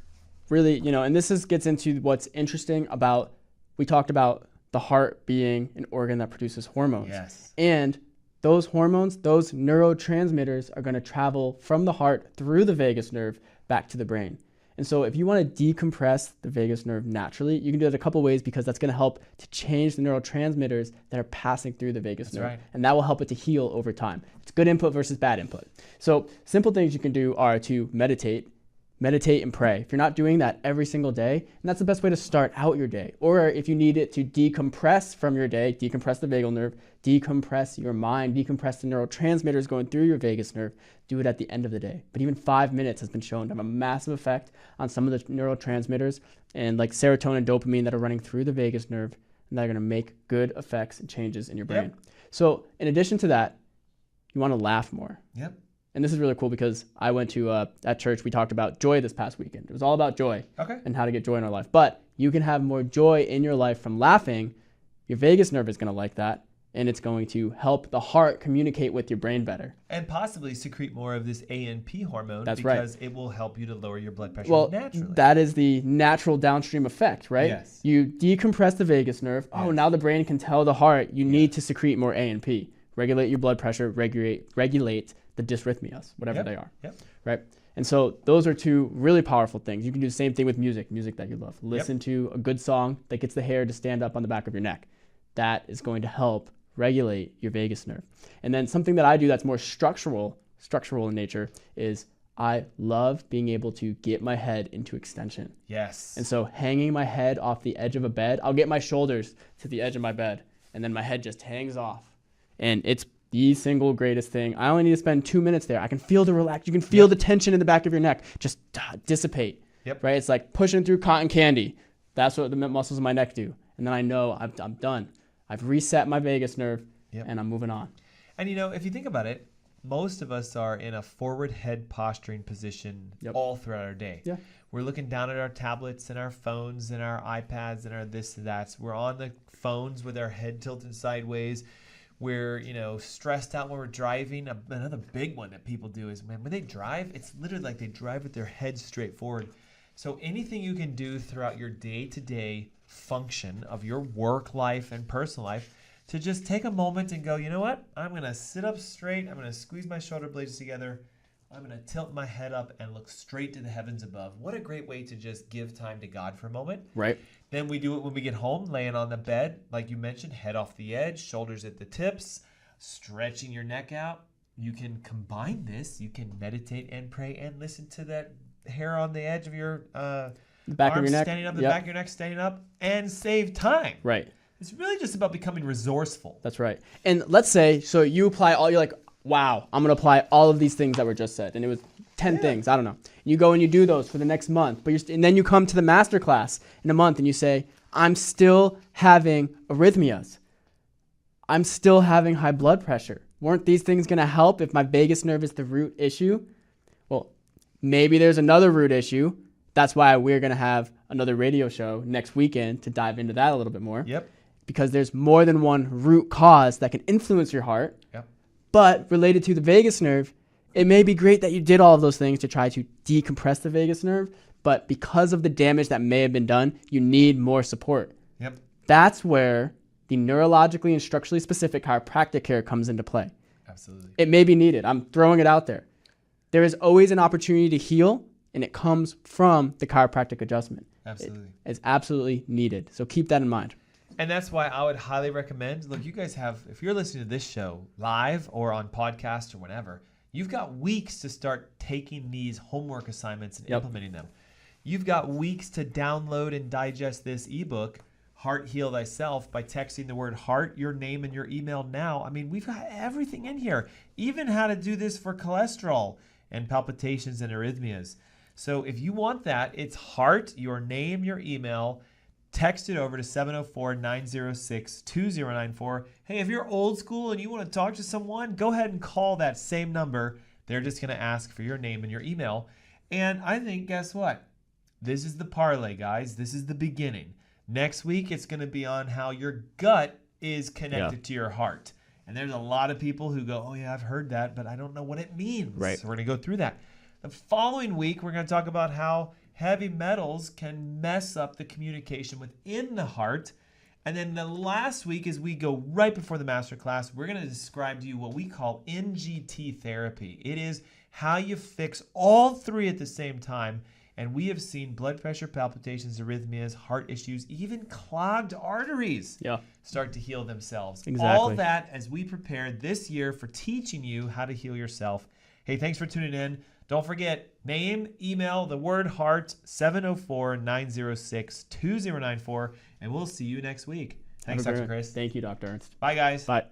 really, and this gets into what's interesting about, we talked about the heart being an organ that produces hormones. Yes. And those hormones, those neurotransmitters are going to travel from the heart through the vagus nerve back to the brain. And so if you want to decompress the vagus nerve naturally, you can do it a couple ways because that's going to help to change the neurotransmitters that are passing through the vagus nerve. Right. And that will help it to heal over time. It's good input versus bad input. So simple things you can do are to meditate and pray. If you're not doing that every single day, and that's the best way to start out your day. Or if you need it to decompress from your day, decompress the vagal nerve, decompress your mind, decompress the neurotransmitters going through your vagus nerve, do it at the end of the day. But even 5 minutes has been shown to have a massive effect on some of the neurotransmitters and like serotonin and dopamine that are running through the vagus nerve and that are going to make good effects and changes in your brain. So in addition to that, you want to laugh more. Yep. And this is really cool because I went to, at church, we talked about joy this past weekend. It was all about joy and how to get joy in our life. But you can have more joy in your life from laughing. Your vagus nerve is going to like that. And it's going to help the heart communicate with your brain better. And possibly secrete more of this ANP hormone. That's because it will help you to lower your blood pressure naturally. That is the natural downstream effect, right? Yes. You decompress the vagus nerve. Oh, now the brain can tell the heart you need to secrete more ANP. Regulate your blood pressure, regulate the dysrhythmias, whatever they are, right? And so those are two really powerful things. You can do the same thing with music that you love. Listen to a good song that gets the hair to stand up on the back of your neck. That is going to help regulate your vagus nerve. And then something that I do that's more structural in nature is I love being able to get my head into extension. Yes. And so hanging my head off the edge of a bed, I'll get my shoulders to the edge of my bed, and then my head just hangs off. And it's the single greatest thing. I only need to spend 2 minutes there. I can feel the relax. You can feel the tension in the back of your neck just dissipate. Right? It's like pushing through cotton candy. That's what the muscles of my neck do. And then I know I'm done. I've reset my vagus nerve, and I'm moving on. And if you think about it, most of us are in a forward head posturing position all throughout our day. We're looking down at our tablets and our phones and our iPads and our this and that. We're on the phones with our head tilted sideways. We're, stressed out when we're driving. Another big one that people do is, when they drive, it's literally like they drive with their head straight forward. So anything you can do throughout your day-to-day function of your work life and personal life to just take a moment and go, you know what? I'm going to sit up straight. I'm going to squeeze my shoulder blades together. I'm going to tilt my head up and look straight to the heavens above. What a great way to just give time to God for a moment. Right. Then we do it when we get home, laying on the bed, like you mentioned, head off the edge, shoulders at the tips, stretching your neck out. You can combine this. You can meditate and pray and listen to that hair on the edge of your back of your neck standing up, the back of your neck standing up, and save time. Right. It's really just about becoming resourceful. That's right. And let's say, so you apply you're like, wow, I'm going to apply all of these things that were just said. And it was 10 things, I don't know. You go and you do those for the next month. And then you come to the master class in a month and you say, I'm still having arrhythmias. I'm still having high blood pressure. Weren't these things going to help if my vagus nerve is the root issue? Well, maybe there's another root issue. That's why we're going to have another radio show next weekend to dive into that a little bit more. Because there's more than one root cause that can influence your heart. But related to the vagus nerve, it may be great that you did all of those things to try to decompress the vagus nerve, but because of the damage that may have been done, you need more support. That's where the neurologically and structurally specific chiropractic care comes into play. Absolutely. It may be needed. I'm throwing it out there. There is always an opportunity to heal, and it comes from the chiropractic adjustment. Absolutely. It's absolutely needed. So keep that in mind. And that's why I would highly recommend, look, you guys have, if you're listening to this show live or on podcast or whatever, you've got weeks to start taking these homework assignments and implementing them. You've got weeks to download and digest this ebook, Heart Heal Thyself, by texting the word heart, your name, and your email now. I mean, we've got everything in here, even how to do this for cholesterol and palpitations and arrhythmias. So if you want that, it's heart, your name, your email. Text it over to 704-906-2094. Hey, if you're old school and you want to talk to someone, go ahead and call that same number. They're just going to ask for your name and your email. And I think, guess what? This is the parlay, guys. This is the beginning. Next week, it's going to be on how your gut is connected to your heart. And there's a lot of people who go, oh, yeah, I've heard that, but I don't know what it means. Right. So we're going to go through that. The following week, we're going to talk about how heavy metals can mess up the communication within the heart. And then the last week, as we go right before the masterclass, we're going to describe to you what we call NGT therapy. It is how you fix all three at the same time. And we have seen blood pressure, palpitations, arrhythmias, heart issues, even clogged arteries start to heal themselves. Exactly. All that as we prepare this year for teaching you how to heal yourself. Hey, thanks for tuning in. Don't forget, name, email, the word heart, 704-906-2094, and we'll see you next week. Thanks, Dr. Chris. Thank you, Dr. Ernst. Bye, guys. Bye.